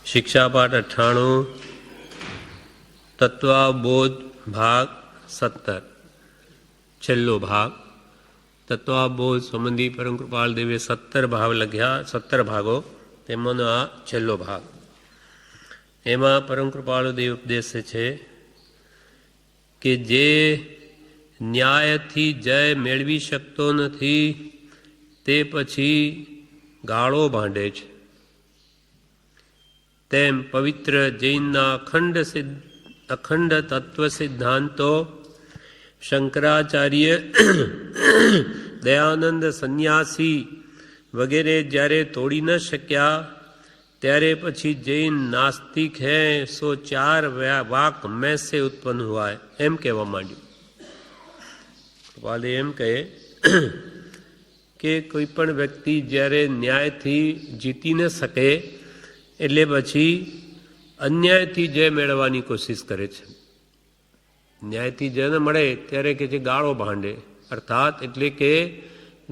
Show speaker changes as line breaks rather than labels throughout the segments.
शिक्षापाठ 98 तत्वाबोध भाग 17 छेल्लो भाग तत्वाबोध संबंधी परम कृपाल देवे 17 भाग लख्या 17 भागो तेमानो आ छेल्लो भाग। एमां परम कृपाल देव उपदेश छे के जे न्यायथी जय मेळवी शकतो नथी ते पछी गाळो भांडे छे। तेम पवित्र जैनना अखंड तत्व सिद्धांतो शंकराचार्य दयानंद सन्यासी वगैरह જ્યારે તોડી ન શક્યા ત્યારે પછી જૈન નાસ્તિક હૈ સો ચાર વાક में से उत्पन्न हुआ है એમ કહેવા માંડ્યું। વાલે એમ કહે કે કોઈ પણ વ્યક્તિ જ્યારે ન્યાયથી જીતી ન શકે એટલે પછી અન્યાયથી જય મેળવવાની કોશિશ કરે છે। ન્યાયથી જય ન મળે ત્યારે કે છે ગાળો ભાંડે, અર્થાત એટલે કે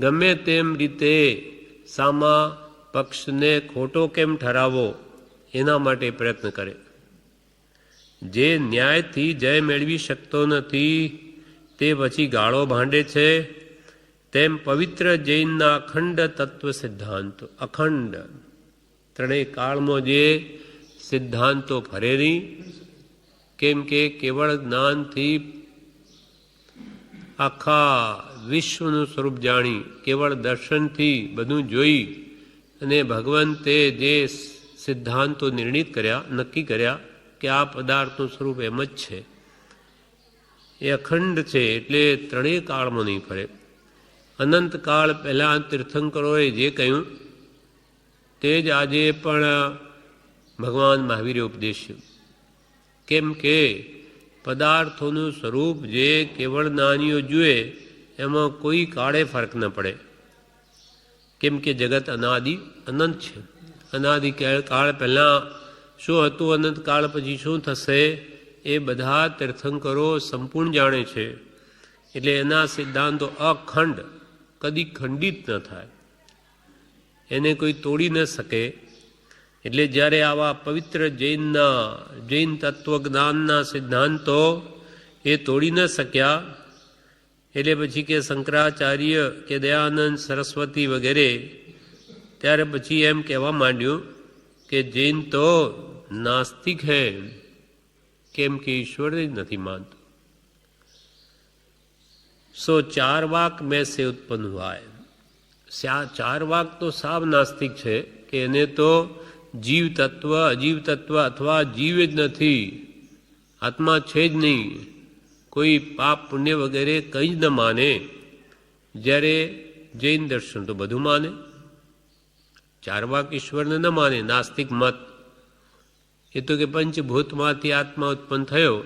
ગમે તેમ રીતે સામા પક્ષને ખોટો કેમ ઠરાવવો એના માટે પ્રયત્ન કરે। જે ન્યાયથી જય મેળવી શકતો નથી તે પછી ગાળો ભાંડે છે। તેમ પવિત્ર જૈનના અખંડ તત્વ સિદ્ધાંતો અખંડ ત્રણેય કાળમાં જે સિદ્ધાંતો ફરે નહીં કેમ કે કેવળ જ્ઞાનથી આખા વિશ્વનું સ્વરૂપ જાણી કેવળ દર્શનથી બધું જોઈ અને ભગવંતે જે સિદ્ધાંતો નિર્ણિત કર્યા નક્કી કર્યા કે આ પદાર્થનું સ્વરૂપ એમ જ છે એ અખંડ છે એટલે ત્રણેય કાળમાં નહીં ફરે। અનંતકાળ પહેલાં તીર્થંકરોએ જે કહ્યું તે જ આજે પણ ભગવાન મહાવીરે ઉપદેશ્યું। કેમ કે પદાર્થોનું સ્વરૂપ જે કેવળ જ્ઞાનીઓ જુએ એમાં કોઈ કાળે ફરક ન પડે કેમ કે જગત અનાદિ અનંત છે। અનાદિ કાળ પહેલાં શું હતું, અનંતકાળ પછી શું થશે એ બધા તીર્થંકરો સંપૂર્ણ જાણે છે। એટલે એના સિદ્ધાંતો અખંડ કદી ખંડિત ન થાય, એને કોઈ તોડી ન શકે। એટલે જ્યારે આવા પવિત્ર જૈન તત્વજ્ઞાનના સિદ્ધાંતો એ તોડી ન શક્યા એટલે પછી કે શંકરાચાર્ય કે દયાનંદ સરસ્વતી વગેરે ત્યારે પછી એમ કહેવા માંડ્યું કે જૈન તો નાસ્તિક હૈ કેમ કે ઈશ્વરને જ નથી માનતો। सो चार वाक में से उत्पन्न हुआ है। चार वाक तो साव नास्तिक है कि एने तो जीव तत्व अजीव तत्व अथवा जीव ज नहीं, आत्मा छे ज नहीं, कोई पाप पुण्य वगैरह कहीं ज न माने। જ્યારે જૈન દર્શન તો બધું માને। ચાર વાક ઈશ્વરને ન માને, નાસ્તિક મત એ તો કે પંચભૂતમાંથી આત્મા ઉત્પન્ન થયો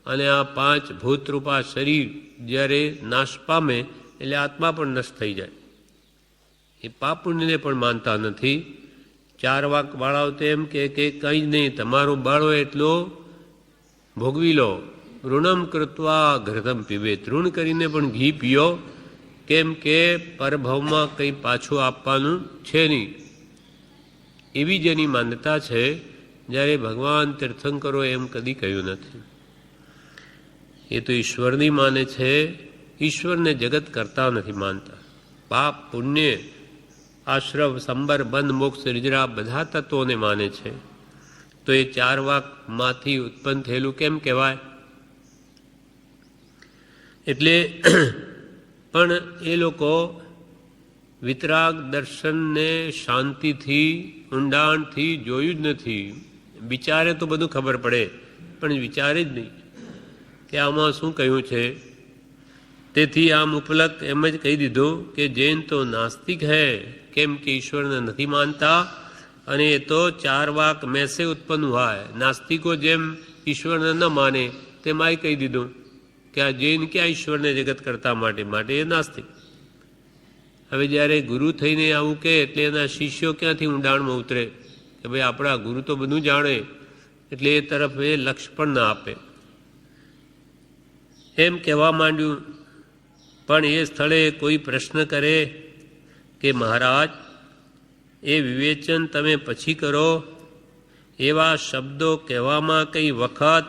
અને આ પાંચ ભૂતરૂપા શરીર જ્યારે નાશ પામે એટલે આત્મા પણ નષ્ટ થઈ જાય, એ પાપ પુણ્યને પણ માનતા નથી। ચાર વાક વાળાઓ તો એમ કે કંઈ જ નહીં, તમારું બળ હોય એટલો ભોગવી લો। ઋણમ કૃત્વા ઘૃતમ પીબેત, ઋણ કરીને પણ ઘી પીઓ કેમ કે પરભવમાં કંઈ પાછું આપવાનું છે નહીં, એવી જેની માન્યતા છે। જ્યારે ભગવાન તીર્થંકરો એમ કદી કહ્યું નથી। એ તો ઈશ્વરની માને છે, ઈશ્વરને જગત કરતા નથી માનતા। પાપ પુણ્ય આશ્રવ સંબર બંધ મોક્ષ રિજરા બધા તત્વોને માને છે। તો એ ચાર વાકમાંથી ઉત્પન્ન થયેલું કેમ કહેવાય? એટલે પણ એ લોકો વિતરાગ દર્શનને શાંતિથી ઊંડાણથી જોયું જ નથી। વિચારે તો બધું ખબર પડે પણ વિચારે જ નહીં કે આમાં શું કહ્યું છે। તેથી આમ ઉપલક એમ જ કહી દીધું કે જૈન તો નાસ્તિક હૈ કેમ કે ઈશ્વરને નથી માનતા અને એ તો ચાર વાક મેં સે ઉત્પન્ન હુઆ હૈ। નાસ્તિકો જેમ ઈશ્વરને ન માને તેમાંય કહી દીધું કે આ જૈન ક્યાં ઈશ્વરને જગત કરતા માટે એ નાસ્તિક। હવે જ્યારે ગુરુ થઈને આવું કહે એટલે એના શિષ્યો ક્યાંથી ઊંડાણમાં ઉતરે કે ભાઈ આપણા ગુરુ તો બધું જાણે, એટલે એ તરફ એ લક્ષ્ય પણ ના આપે। એમ કહેવા માંડ્યું। પણ એ સ્થળે કોઈ પ્રશ્ન કરે કે મહારાજ એ વિવેચન તમે પછી કરો એવા શબ્દો કહેવામાં કંઈ વખત,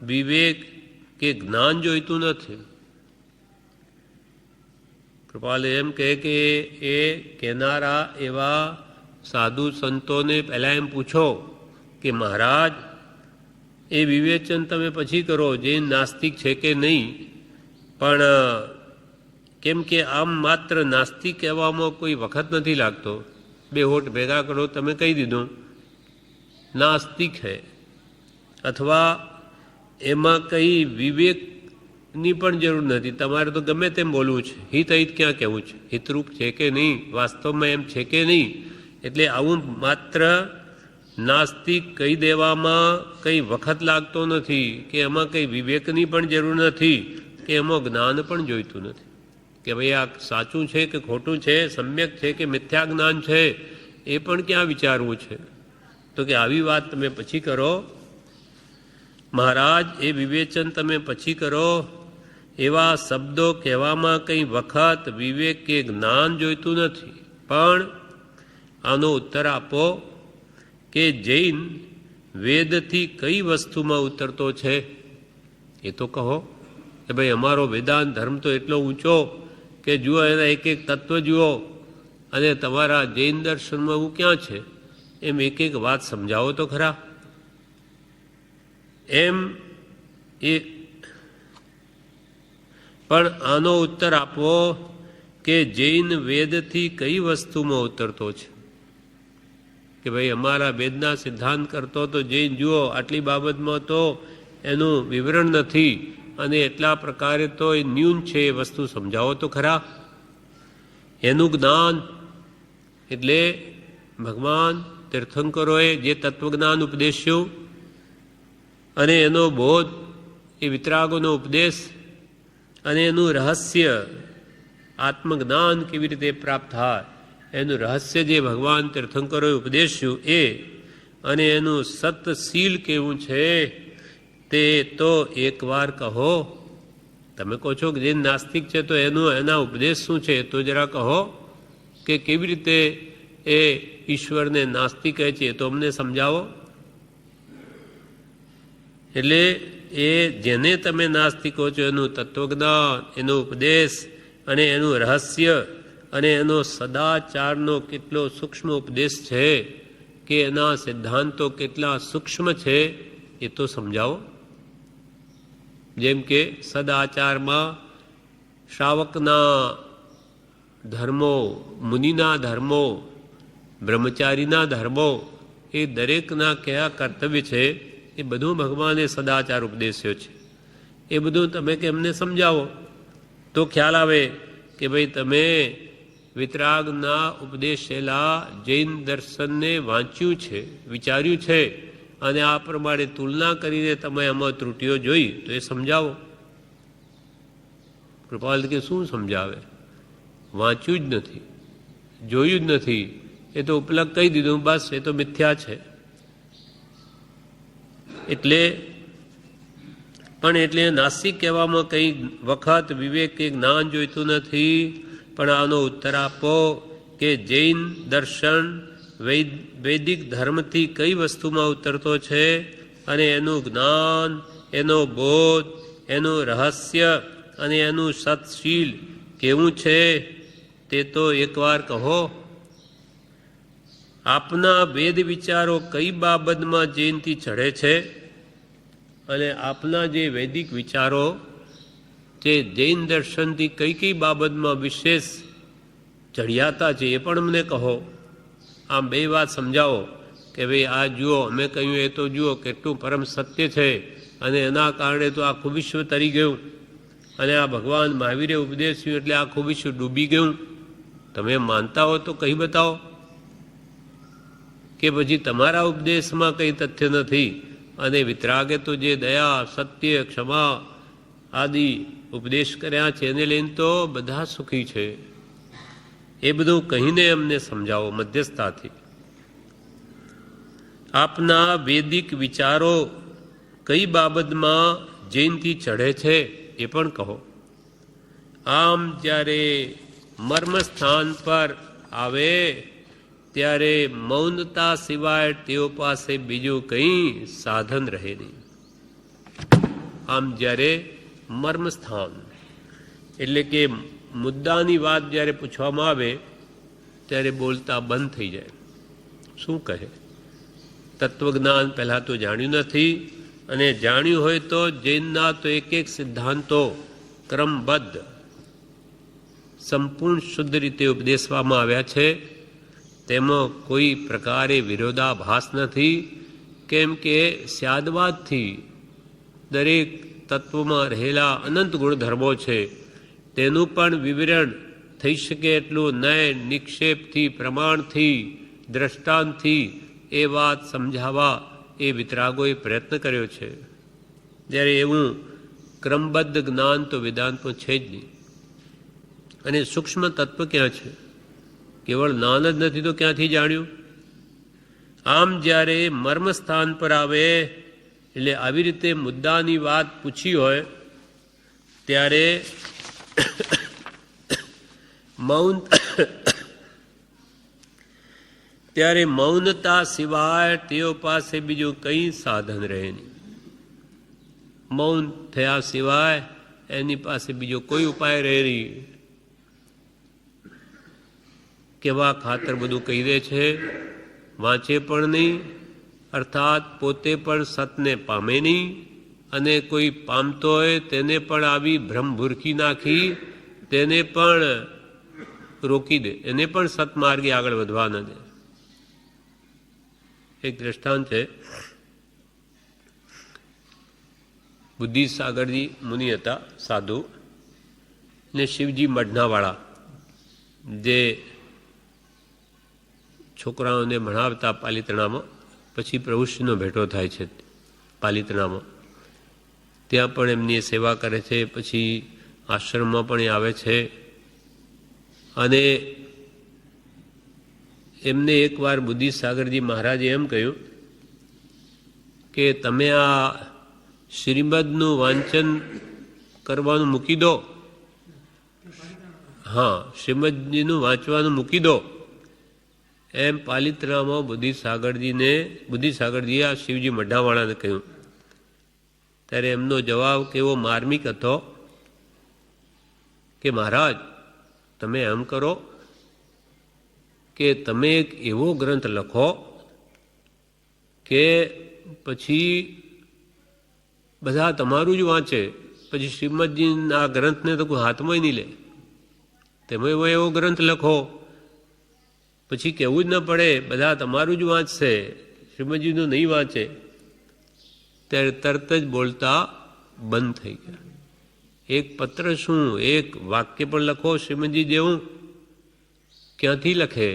વિવેક કે જ્ઞાન જોઈતું નથી. કૃપાલ એમ કહે કે એ કહેનારા એવા સાધુ સંતોને પહેલાં એમ પૂછો કે મહારાજ, એ વિવેચન તમે પછી કરો જૈન નાસ્તિક છે કે નહીં. પણ કેમ કે આમ માત્ર નાસ્તિક કહેવામાં કોઈ વખત નથી લાગતો. બે હોઠ ભેગા કરો, તમે કહી દીધું નાસ્તિક હે, અથવા એમાં કંઈ વિવેકની પણ જરૂર નથી. તમારે તો ગમે તેમ બોલવું છે. હિત હિત ક્યાં કહેવું છે? હિતરૂપ છે કે નહીં, વાસ્તવમાં એમ છે કે નહીં. એટલે આવું માત્ર નાસ્તિક કહી દેવામાં કંઈ વખત લાગતો નથી, કે એમાં કંઈ વિવેકની પણ જરૂર નથી, કે એમાં જ્ઞાન પણ જોઈતું નથી કે ભાઈ આ સાચું છે કે ખોટું છે, સમ્યક છે કે મિથ્યા જ્ઞાન છે, એ પણ ક્યાં વિચારવું છે. તો કે આવી વાત તમે પછી કરો મહારાજ, એ વિવેચન તમે પછી કરો. એવા શબ્દો કહેવામાં કંઈ વખત, વિવેક કે જ્ઞાન જોઈતું નથી. પણ આનો ઉત્તર આપો કે જૈન વેદથી કઈ વસ્તુમાં ઉતરતો છે એ તો કહો. કે ભાઈ અમારો વેદાંત ધર્મ તો એટલો ઊંચો કે જુઓ એના એક એક તત્વ જુઓ, અને તમારા જૈન દર્શનમાં એવું ક્યાં છે, એમ એક એક વાત સમજાવો તો ખરા. એમ એ પણ આનો ઉત્તર આપો કે જૈન વેદથી કઈ વસ્તુમાં ઉતરતો છે. કે ભાઈ અમારા વેદના સિદ્ધાંત કરતો તો જૈન જુઓ આટલી બાબતમાં તો એનું વિવરણ નથી, અને એટલા પ્રકારે તો એ ન્યૂન છે, એ વસ્તુ સમજાવો તો ખરા. એનું જ્ઞાન એટલે ભગવાન તીર્થંકરોએ જે તત્વજ્ઞાન ઉપદેશ્યું, અને એનો બોધ, એ વિતરાગોનો ઉપદેશ, અને એનું રહસ્ય આત્મજ્ઞાન કેવી રીતે પ્રાપ્ત થાય એનું રહસ્ય જે ભગવાન તીર્થંકરોએ ઉપદેશ્યું એ, અને એનું સતશીલ કેવું છે તે તો એકવાર કહો. તમે કહો છો કે જે નાસ્તિક છે તો એના ઉપદેશ શું છે તો જરા કહો, કે કેવી રીતે એ ઈશ્વરને નાસ્તિક કહે છે તો અમને સમજાવો. એટલે એ જેને તમે નાસ્તિકો છો એનું તત્વજ્ઞાન, એનો ઉપદેશ, અને એનું રહસ્ય, અને એનો સદાચારનો કેટલો સૂક્ષ્મ ઉપદેશ છે, કે એના સિદ્ધાંતો કેટલા સૂક્ષ્મ છે એ તો સમજાવો. જેમ કે સદાચારમાં શ્રાવકના ધર્મો, મુનિના ધર્મો, બ્રહ્મચારીના ધર્મો, એ દરેકના કયા કર્તવ્ય છે એ બધું ભગવાને સદાચાર ઉપદેશ્યો છે. એ બધું તમે કે એમને સમજાવો તો ખ્યાલ આવે કે ભાઈ તમે વિતરાગના ઉપદેશેલા જૈન દર્શનને વાંચ્યું છે, વિચાર્યું છે, અને આ પ્રમાણે તુલના કરીને તમે આમાં ત્રુટીઓ જોઈ તો એ સમજાવો. કૃપાલ કે શું સમજાવે? વાંચ્યું જ નથી, જોયું જ નથી, એ તો ઉપલબ્ધ કહી દીધું, બસ એ તો મિથ્યા છે. એટલે પણ એટલે નાસ્તિક કહેવામાં કંઈ વખત, વિવેક કે જ્ઞાન જોઈતું નથી. પણ આનો ઉત્તર આપો કે જૈન દર્શન વૈદિક ધર્મથી કઈ વસ્તુમાં ઉતરતો છે, અને એનું જ્ઞાન, એનો બોધ, એનું રહસ્ય, અને એનું સત્શીલ કેવું છે તે તો એકવાર કહો. આપના વેદ વિચારો કઈ બાબતમાં જૈનથી ચઢે છે, અને આપના જે વૈદિક વિચારો જે જૈન દર્શનથી કઈ કઈ બાબતમાં વિશેષ ચઢિયાતા છે એ પણ મને કહો. આમ બે વાત સમજાવો કે ભાઈ આ જુઓ અમે કહ્યું એ તો જુઓ કેટલું પરમ સત્ય છે, અને એના કારણે તો આખું વિશ્વ તરી ગયું, અને આ ભગવાન મહાવીરે ઉપદેશ્યું એટલે આખું વિશ્વ ડૂબી ગયું. તમે માનતા હો તો કહી બતાવો, કે પછી તમારા ઉપદેશમાં કંઈ તથ્ય નથી, અને વિતરાગે તો જે દયા, સત્ય, ક્ષમા આદિ ઉપદેશ કર્યા છે એને લઈને તો બધા સુખી છે. એ બધું કહીને અમને સમજાવો મધ્યસ્થતાથી. આપના વૈદિક વિચારો કઈ બાબતમાં જૈનથી ચઢે છે એ પણ કહો. આમ જ્યારે મર્મ સ્થાન પર આવે ત્યારે મૌનતા સિવાય તેઓ પાસે બીજું કંઈ સાધન રહે નહીં. આમ જ્યારે મર્મસ્થાન એટલે કે મુદ્દાની વાત જ્યારે પૂછવામાં આવે ત્યારે બોલતા બંધ થઈ જાય. શું કહે? તત્વજ્ઞાન પહેલાં તો જાણ્યું નથી, અને જાણ્યું હોય તો જૈનના તો એક એક સિદ્ધાંતો ક્રમબદ્ધ સંપૂર્ણ શુદ્ધ રીતે ઉપદેશવામાં આવ્યા છે. તેમાં કોઈ પ્રકારે વિરોધાભાસ નથી, કેમ કે સ્યાદવાદથી દરેક તત્વમાં રહેલા અનંત ગુણધર્મો છે તેનું પણ વિવરણ થઈ શકે એટલું ન્યાય નિક્ષેપથી, પ્રમાણથી, દ્રષ્ટાંતથી એ વાત સમજાવવા એ વિતરાગોએ પ્રયત્ન કર્યો છે. જ્યારે એવું ક્રમબદ્ધ જ્ઞાન તો વેદાંતમાં છે જ નહીં. અને સૂક્ષ્મ તત્વ ક્યાં છે? કેવળ જ્ઞાન જ નથી તો ક્યાંથી જાણ્યું? આમ જ્યારે મર્મસ્થાન પર આવે એટલે આવી રીતે મુદ્દાની વાત પૂછી હોય ત્યારે મૌનતા સિવાય તેઓ પાસે બીજું કંઈ સાધન રહે નહીં. મૌન થયા સિવાય એની પાસે બીજો કોઈ ઉપાય રહે નહીં. કેવા ખાતર બધું કહી દે છે, વાંચે પણ નહીં, અર્થાત પોતે પણ સતને પામે નહીં, અને કોઈ પામતો હોય તેને પણ આવી ભ્રમભૂરખી નાખી તેને પણ રોકી દે, એને પણ સતમાર્ગે આગળ વધવા ન દે. એક દ્રષ્ટાંત છે. બુદ્ધિસાગરજી મુનિ હતા, સાધુ, ને શિવજી મઢનાવાળા જે છોકરાઓને ભણાવતા પાલિતણામાં, પછી પ્રભુશ્રીનો ભેટો થાય છે પાલિતણામાં, ત્યાં પણ એમની સેવા કરે છે, પછી આશ્રમમાં પણ એ આવે છે. અને એમને એકવાર બુદ્ધિસાગરજી મહારાજે એમ કહ્યું કે તમે આ શ્રીમદનું વાંચન કરવાનું મૂકી દો. હા, શ્રીમદજીનું વાંચવાનું મૂકી દો, એમ પાલિતરામાં બુદ્ધિસાગરજીએ આ શિવજી મઢાવાળાને કહ્યું. ત્યારે એમનો જવાબ કેવો માર્મિક હતો કે મહારાજ, તમે એમ કરો કે તમે એક એવો ગ્રંથ લખો કે પછી બધા તમારું જ વાંચે, પછી શ્રીમદજીના ગ્રંથને તો કોઈ હાથમાં નહીં લે. તમે એવો ગ્રંથ લખો પછી કહેવું જ ન પડે, બધા તમારું જ વાંચશે, શ્રીમદજીનું નહીં વાંચે. ત્યારે તરત જ બોલતા બંધ થઈ ગયા. એક પત્ર શું, એક વાક્ય પણ લખો શ્રીમદજી જેવું, ક્યાંથી લખે?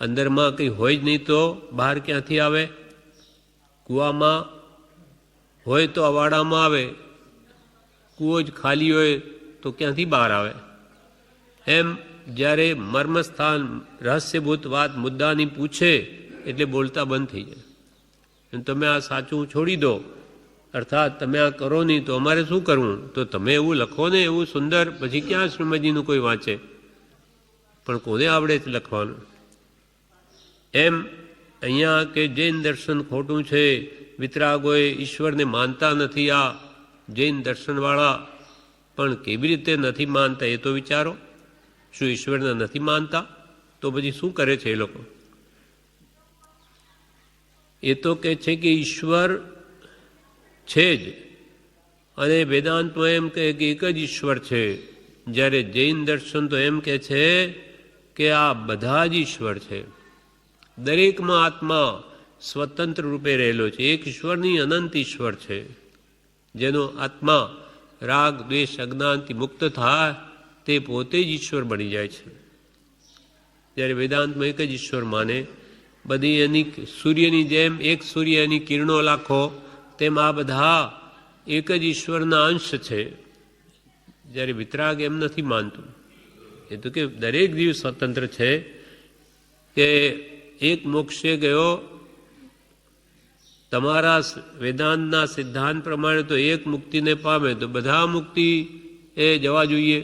અંદરમાં કંઈ હોય જ નહીં તો બહાર ક્યાંથી આવે? કૂવામાં હોય તો અવાડામાં આવે, કૂવો જ ખાલી હોય તો ક્યાંથી બહાર આવે? એમ જ્યારે મર્મસ્થાન રહસ્યભૂત વાત મુદ્દાની પૂછે એટલે બોલતા બંધ થઈ જાય. તમે આ સાચું છોડી દો, અર્થાત તમે આ કરો નહીં તો અમારે શું કરવું? તો તમે એવું લખો ને એવું સુંદર, પછી ક્યાં શ્રીમદજીનું કોઈ વાંચે? પણ કોને આવડે છે લખવાનું? એમ અહીંયા કે જૈન દર્શન ખોટું છે, વિતરાગોએ ઈશ્વરને માનતા નથી આ જૈન દર્શનવાળા. પણ કેવી રીતે નથી માનતા એ તો વિચારો. શું ઈશ્વરને નથી માનતા? તો પછી શું કરે છે એ લોકો? એ તો કહે છે કે ઈશ્વર છે જ, અને વેદાંતમાં એમ કહે કે એક જ ઈશ્વર છે. જ્યારે જૈન દર્શન તો એમ કહે છે કે આ બધા જ ઈશ્વર છે. દરેકમાં આત્મા સ્વતંત્ર રૂપે રહેલો છે. એક ઈશ્વરની અનંત ઈશ્વર છે, જેનો આત્મા રાગ દ્વેષ અજ્ઞાનથી મુક્ત થાય તે પોતે જ ઈશ્વર બની જાય છે. જ્યારે વેદાંતમાં એક જ ઈશ્વર માને, બધી એની સૂર્યની જેમ એક સૂર્ય એની કિરણો લાખો, તેમ આ બધા એક જ ઈશ્વરના અંશ છે. જ્યારે વિતરાગ એમ નથી માનતું. એ તો કે દરેક જીવ સ્વતંત્ર છે, કે એક મોક્ષે ગયો, તમારા વેદાંતના સિદ્ધાંત પ્રમાણે તો એક મુક્તિને પામે તો બધા મુક્તિ એ જવા જોઈએ.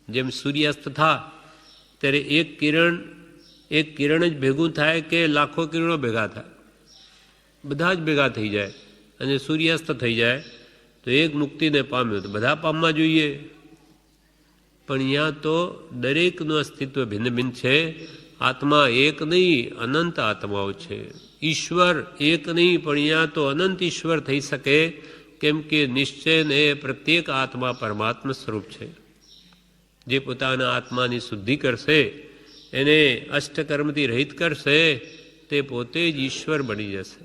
જેમ સૂર્યાસ્ત થાય ત્યારે એક કિરણ એક કિરણ જ ભેગું થાય કે લાખો કિરણો ભેગા થાય? બધા જ ભેગા થઈ જાય અને સૂર્યાસ્ત થઈ જાય તો એક મુક્તિને પામ્યો તો બધા પામવા જોઈએ. પણ અહીંયા તો દરેકનું અસ્તિત્વ ભિન્ન ભિન્ન છે. આત્મા એક નહીં, અનંત આત્માઓ છે. ઈશ્વર એક નહીં, પણ અહીંયા તો અનંત ઈશ્વર થઈ શકે, કેમ કે નિશ્ચયને પ્રત્યેક આત્મા પરમાત્મા સ્વરૂપ છે. જે પોતાના આત્માની શુદ્ધિ કરશે, એને અષ્ટકર્મથી રહિત કરશે, તે પોતે જ ઈશ્વર બની જશે.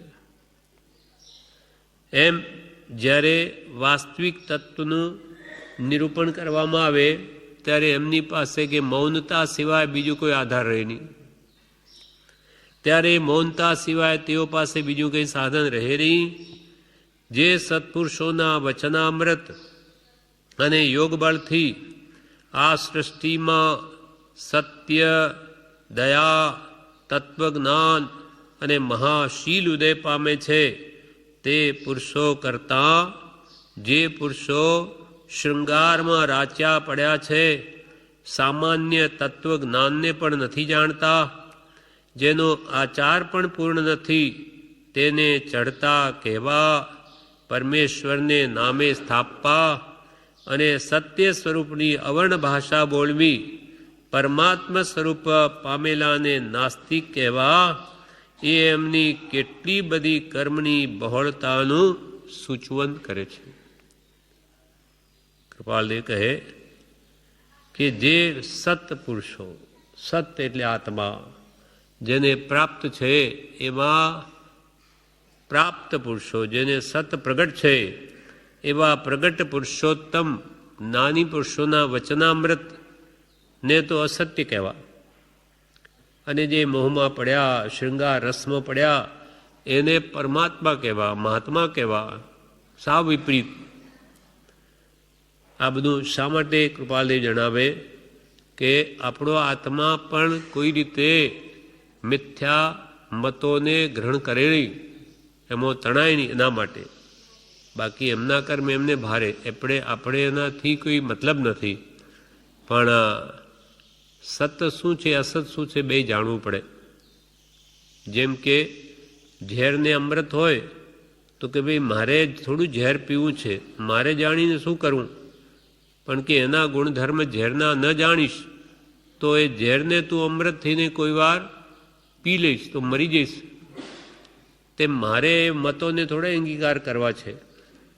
એમ જ્યારે વાસ્તવિક તત્વનું નિરૂપણ કરવામાં આવે ત્યારે એમની પાસે કે મૌનતા સિવાય બીજું કોઈ આધાર રહે નહીં. ત્યારે મૌનતા સિવાય તેઓ પાસે બીજું કંઈ સાધન રહે નહીં. જે સત્પુરુષોના વચનામૃત અને યોગબળથી આ સૃષ્ટિમાં સત્ય, દયા, તત્વજ્ઞાન અને મહાશીલ ઉદય પામે છે, તે પુરુષો કરતાં જે પુરુષો શૃંગારમાં રાચ્યા પડ્યા છે, સામાન્ય તત્વજ્ઞાનને પણ નથી જાણતા, જેનો આચાર પણ પૂર્ણ નથી, તેને ચડતા કહેવા, પરમેશ્વરને નામે સ્થાપવા અને સત્ય સ્વરૂપની અવર્ણ ભાષા બોલવી, પરમાત્મા સ્વરૂપ પામેલાને નાસ્તિક કહેવા, એ એમની કેટલી બધી કર્મની બહોળતાનું સૂચવન કરે છે. કૃપાલદેવ કહે કે જે સત્પુરુષો, સત એટલે આત્મા, જેને પ્રાપ્ત છે એવા પ્રાપ્ત પુરુષો, જેને સત પ્રગટ છે એવા પ્રગટ પુરુષોત્તમ જ્ઞાની પુરુષોના વચનામૃત ને તો અસત્ય કહેવા, અને જે મોહમાં પડ્યા, શૃંગાર રસમાં પડ્યા, એને પરમાત્મા કહેવા, મહાત્મા કહેવા. સાવ વિપરીત. આ બધું શા માટે કૃપાલદેવ જણાવે કે આપણો આત્મા પણ કોઈ રીતે મિથ્યા મતોને ગ્રહણ કરે નહીં, એમાં તણાય નહીં, એના માટે. બાકી એમના કર્મ એમને ભારે, આપણે એનાથી કોઈ મતલબ નથી. પણ સત શું છે, અસત શું છે, બે જાણવું પડે. જેમ કે ઝેરને અમૃત હોય તો કે ભાઈ મારે થોડું ઝેર પીવું છે, મારે જાણીને શું કરવું? પણ કે એના ગુણધર્મ ઝેરના ન જાણીશ તો એ ઝેરને તું અમૃત થઈને કોઈ વાર પી લઈશ તો મરી જઈશ. તેમ મારે મતોને થોડા અંગીકાર કરવા છે,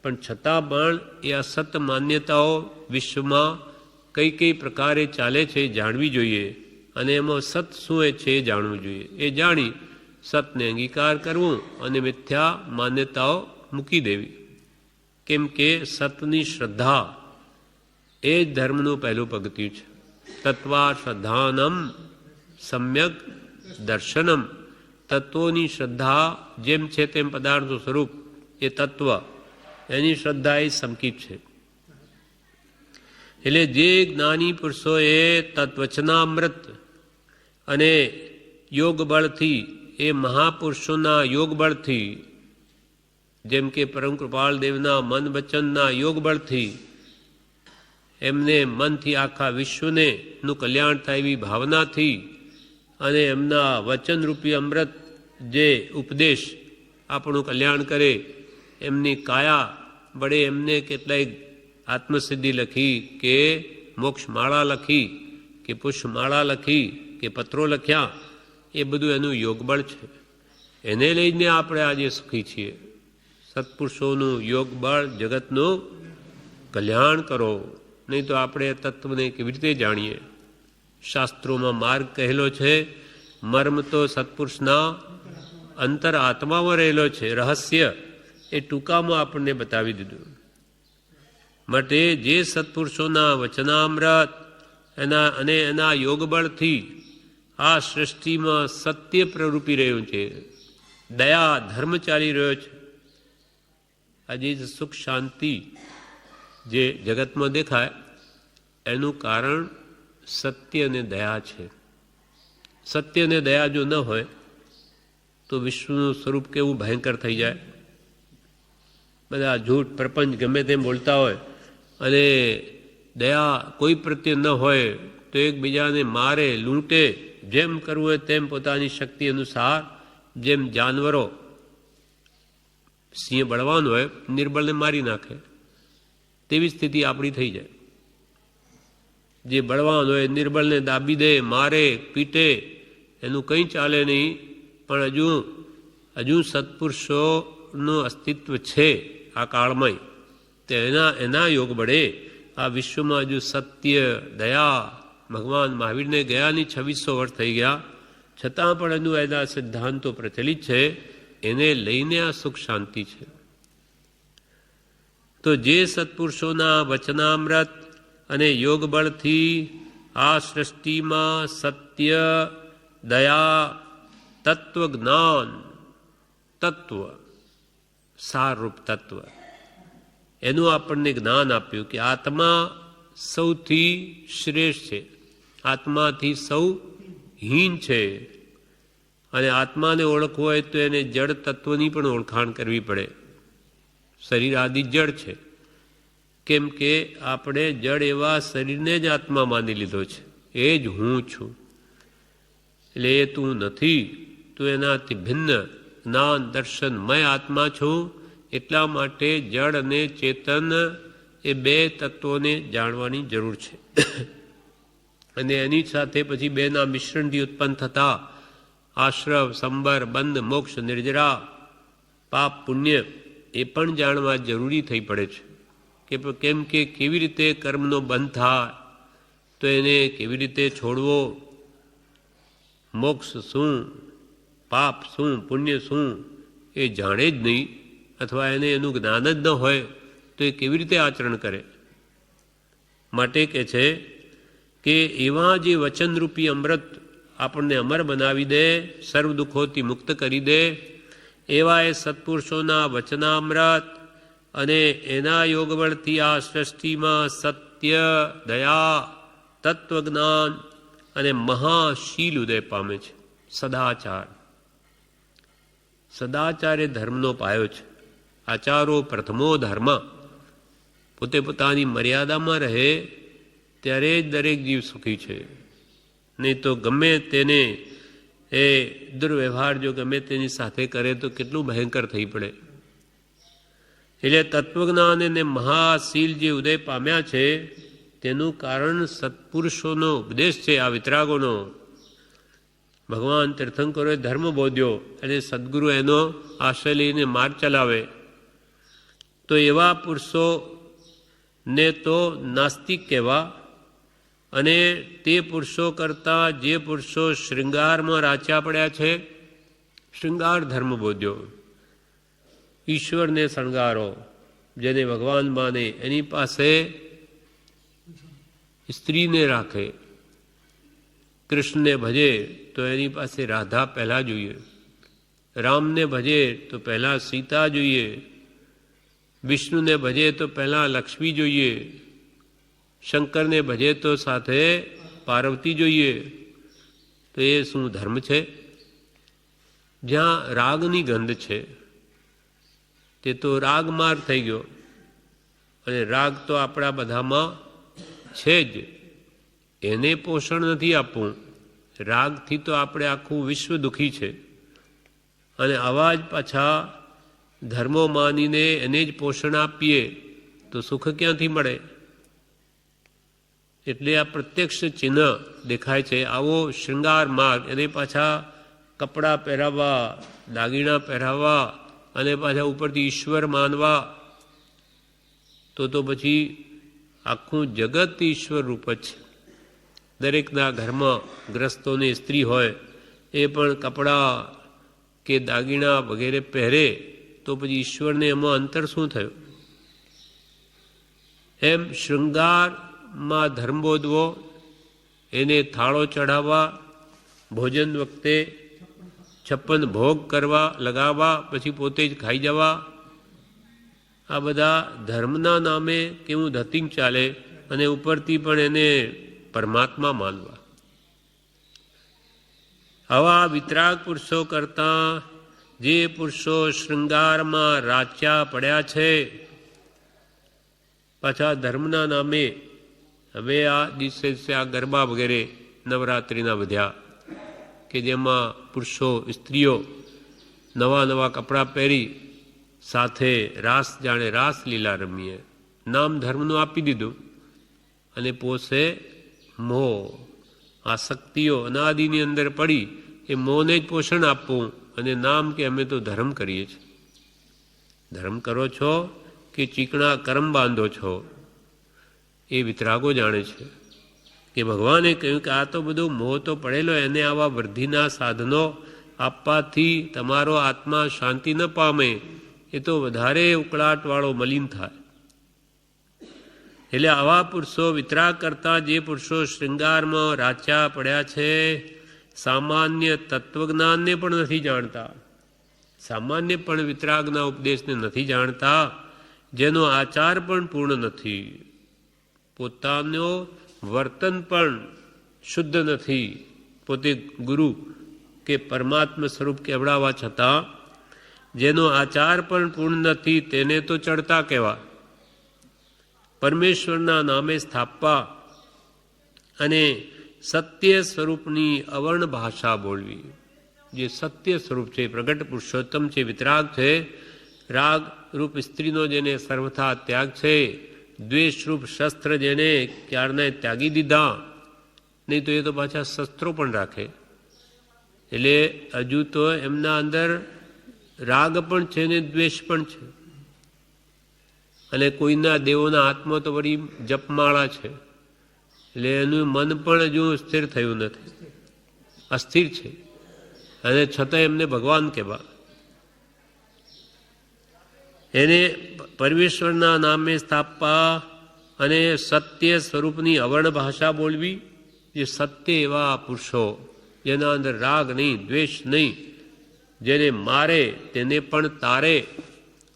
પણ છતાં પણ એ અસત માન્યતાઓ વિશ્વમાં કઈ કઈ પ્રકારે ચાલે છે એ જાણવી જોઈએ, અને એમાં સત શું છે એ જાણવું જોઈએ. એ જાણી સતને અંગીકાર કરવું અને મિથ્યા માન્યતાઓ મૂકી દેવી. કેમ કે સતની શ્રદ્ધા એ જ ધર્મનું પહેલું પગથિયું છે. તત્વા શ્રદ્ધાનમ સમ્યક દર્શનમ. તત્વોની શ્રદ્ધા જેમ છે તેમ પદાર્થનું સ્વરૂપ એ તત્વ, એની શ્રદ્ધા એ સમકીપ છે. એટલે જે જ્ઞાની પુરુષોએ તત્વચનામૃત અને યોગ બળથી, એ મહાપુરુષોના યોગ બળથી, જેમ કે પરમ કૃપાલ દેવના મન વચનના યોગ બળથી એમને મનથી આખા વિશ્વને નું કલ્યાણ થાય એવી ભાવનાથી, અને એમના વચનરૂપી અમૃત જે ઉપદેશ આપણું કલ્યાણ કરે, એમની કાયા વડે એમને કેટલાય આત્મસિદ્ધિ લખી, કે મોક્ષમાળા લખી, કે પુષ્પમાળા લખી, કે પત્રો લખ્યા, એ બધું એનું યોગબળ છે. એને લઈને આપણે આજે સુખી છીએ. સત્પુરુષોનું યોગબળ જગતનું કલ્યાણ કરો, નહીં તો આપણે તત્વને કેવી રીતે જાણીએ? શાસ્ત્રોમાં માર્ગ કહેલો છે, મર્મ તો સત્પુરુષના અંતર આત્મામાં રહેલો છે, રહસ્ય એ ટૂંકામાં આપણને બતાવી દીધું. માટે જે સત્પુરુષોના વચનામૃત અને એના યોગબળથી આ સૃષ્ટિમાં સત્ય પ્રરૂપી રહ્યું છે, દયા ધર્મ ચાલી રહ્યો છે. આજે સુખ શાંતિ જે જગતમાં દેખાય એનું કારણ સત્ય અને દયા છે. સત્ય અને દયા જો ન હોય તો વિશ્વનું સ્વરૂપ કેવું ભયંકર થઈ જાય. બધા જૂઠ પ્રપંચ ગમે તેમ બોલતા હોય, અને દયા કોઈ પ્રત્યે ન હોય તો એકબીજાને મારે, લૂંટે, જેમ કરવું હોય તેમ પોતાની શક્તિ અનુસાર, જેમ જાનવરો સિંહ બળવાન હોય નિર્બળને મારી નાખે, તેવી સ્થિતિ આપણી થઈ જાય. જે બળવાન હોય નિર્બળને દાબી દે, મારે, પીટે, એનું કંઈ ચાલે નહીં. પણ હજુ સત્પુરુષોનું અસ્તિત્વ છે આ કાળમાં, તો એના યોગ બળે આ વિશ્વમાં હજુ સત્ય, દયા, ભગવાન મહાવીરને ગયાની 2600 વર્ષ થઈ ગયા, છતાં પણ હજુ એના સિદ્ધાંતો પ્રચલિત છે. એને લઈને આ સુખ શાંતિ છે. તો જે સત્પુરુષોના વચનામૃત અને યોગ બળથી આ સૃષ્ટિમાં સત્ય, દયા, તત્વ જ્ઞાન, તત્વ સારરૂપ તત્વ, એનું આપણને જ્ઞાન આપ્યું કે આત્મા સૌથી શ્રેષ્ઠ છે, આત્માથી સૌ હીન છે. અને આત્માને ઓળખવો હોય તો એને જડ તત્વની પણ ઓળખાણ કરવી પડે. શરીર આદિ જડ છે, કેમ કે આપણે જડ એવા શરીરને જ આત્મા માની લીધો છે. એ જ હું છું. એટલે એ તું નથી, તું એનાથી ભિન્ન જ્ઞાન દર્શનમય આત્મા છું. એટલા માટે જડ અને ચેતન એ બે તત્વોને જાણવાની જરૂર છે. અને એની સાથે પછી બેના મિશ્રણથી ઉત્પન્ન થતા આશ્રવ, સંબર, બંધ, મોક્ષ, નિર્જરા, પાપ, પુણ્ય એ પણ જાણવા જરૂરી થઈ પડે છે. કેમ કે કેવી રીતે કર્મનો બંધ થાય, તો એને કેવી રીતે છોડવો, મોક્ષ શું, પાપ શું, પુણ્ય શું એ જાણે જ નહીં, અથવા એને એનું જ્ઞાન જ ન હોય તો એ કેવી રીતે આચરણ કરે. માટે કહે છે કે એવા જે વચનરૂપી અમૃત આપણને અમર બનાવી દે, સર્વ દુઃખોથી મુક્ત કરી દે, એવા એ સત્પુરુષોના વચનામૃત અને એના યોગબળથી આ સૃષ્ટિમાં સત્ય, દયા, તત્વજ્ઞાન અને મહાશીલ ઉદય પામે છે. સદાચાર. સદાચાર એ ધર્મનો પાયો છે. આચારો પ્રથમો ધર્મ. પોતે પોતાની મર્યાદામાં રહે ત્યારે જ દરેક જીવ સુખી છે. નહીં તો ગમે તેને એ દુર્વ્યવહાર જો ગમે તેની સાથે કરે તો કેટલું ભયંકર થઈ પડે. એટલે તત્વજ્ઞાન અને મહાશીલ જે ઉદય પામ્યા છે તેનું કારણ સત્પુરુષોનો ઉપદેશ છે, આ વિતરાગોનો. ભગવાન તીર્થંકરોએ ધર્મ બોધ્યો અને સદગુરુ એનો આશ્રય લઈને માર્ગ ચલાવે, તો એવા પુરુષોને તો નાસ્તિક કહેવા. અને તે પુરુષો કરતાં જે પુરુષો શૃંગારમાં રાચ્યા પડ્યા છે, શૃંગાર ધર્મ બોધ્યો, ઈશ્વરને શણગારો, જેને ભગવાન માને એની પાસે સ્ત્રીને રાખે. કૃષ્ણને ભજે તો એની પાસે રાધા પહેલાં જોઈએ, રામને ભજે તો પહેલાં સીતા જોઈએ, વિષ્ણુને ભજે તો પહેલાં લક્ષ્મી જોઈએ, શંકરને ભજે તો સાથે પાર્વતી જોઈએ. તો એ શું ધર્મ છે? જ્યાં રાગની ગંધ છે તે તો રાગમાર્ગ થઈ ગયો. અને રાગ તો આપણા બધામાં છે જ, એને પોષણ નથી આપવું. રાગથી તો આપણે આખું વિશ્વ દુઃખી છે. અને આવા જ પાછા ધર્મો માનીને એને જ પોષણ આપીએ તો સુખ ક્યાંથી મળે? એટલે આ પ્રત્યક્ષ ચિહ્ન દેખાય છે. આવો શૃંગાર માર્ગ, એને પાછા કપડાં પહેરાવવા, દાગીણા પહેરાવવા અને પાછા ઉપરથી ઈશ્વર માનવા, તો પછી આખું જગત ઈશ્વર રૂપ જ છે. દરેકના ઘરમાં ગ્રસ્તોની સ્ત્રી હોય એ પણ કપડાં કે દાગીણા વગેરે પહેરે, તો પછી ઈશ્વરને એમાં અંતર શું થયું? એમ શૃંગારમાં ધર્મ બોધવો, એને થાળો ચઢાવવા, ભોજન વખતે 56 ભોગ કરવા, લગાવવા, પછી પોતે જ ખાઈ જવા, આ બધા ધર્મના નામે કેવું ધતિંગ ચાલે. અને ઉપરથી પણ એને પરમાત્મા માનવા. આવા વિતરાગ પુરુષો કરતાં જે પુરુષો શૃંગારમાં રાચ્યા પડ્યા છે, પાછા ધર્મના નામે હવે આ દિવસે આ ગરબા વગેરે નવરાત્રિના વધ્યા, કે જેમાં પુરુષો સ્ત્રીઓ નવા નવા કપડાં પહેરી સાથે રાસ જાણે રાસલીલા રમીએ. નામ ધર્મનું આપી દીધું અને પોસે મોહ આસક્તિઓ અનાદિની અંદર પડી એ મોહને જ પોષણ આપવું અને નામ કે અમે તો ધર્મ કરીએ છીએ. ધર્મ કરો છો કે ચીકણા કર્મ બાંધો છો એ વિતરાગો જાણે છે. કે ભગવાને કહ્યું કે આ તો બધો મોહ તો પડેલો, એને આવા વૃદ્ધિના સાધનો આપવાથી તમારો આત્મા શાંતિ ન પામે, એ તો વધારે ઉકળાટવાળો મલિન થાય. એટલે આવા પુરુષો વિતરાગ કરતા જે પુરુષો શૃંગારમાં રાચ્યા પડ્યા છે, સામાન્ય તત્વજ્ઞાનને પણ નથી જાણતા, સામાન્ય પણ વિતરાગના ઉપદેશને નથી જાણતા, જેનો આચાર પણ પૂર્ણ નથી, પોતાનો વર્તન પણ શુદ્ધ નથી, પોતે ગુરુ કે પરમાત્મા સ્વરૂપ કહેવડાવવા છતાં જેનો આચાર પણ પૂર્ણ નથી, તેને તો ચડતા કહેવા. પરમેશ્વરના નામે સ્થાપવા અને સત્ય સ્વરૂપની અવર્ણ ભાષા બોલવી. જે સત્ય સ્વરૂપ છે, પ્રગટ પુરુષોત્તમ છે, વિતરાગ છે, રાગ રૂપ સ્ત્રીનો જેને સર્વથા ત્યાગ છે, દ્વેષરૂપ શસ્ત્ર જેને ક્યારના ત્યાગી દીધા, નહીં તો એ તો પાછા શસ્ત્રો પણ રાખે. એટલે હજુ તો એમના અંદર રાગ પણ છે ને દ્વેષ પણ છે. અને કોઈના દેવોના હાથમાં તો વળી જપમાળા છે, એટલે એનું મન પણ હજુ સ્થિર થયું નથી, અસ્થિર છે, અને છતાં એમને ભગવાન કહેવા. એને પરમેશ્વરના નામે સ્થાપવા અને સત્ય સ્વરૂપની અવર્ણ ભાષા બોલવી. જે સત્ય એવા પુરુષો જેના અંદર રાગ નહીં, દ્વેષ નહીં, જેને મારે તેને પણ તારે,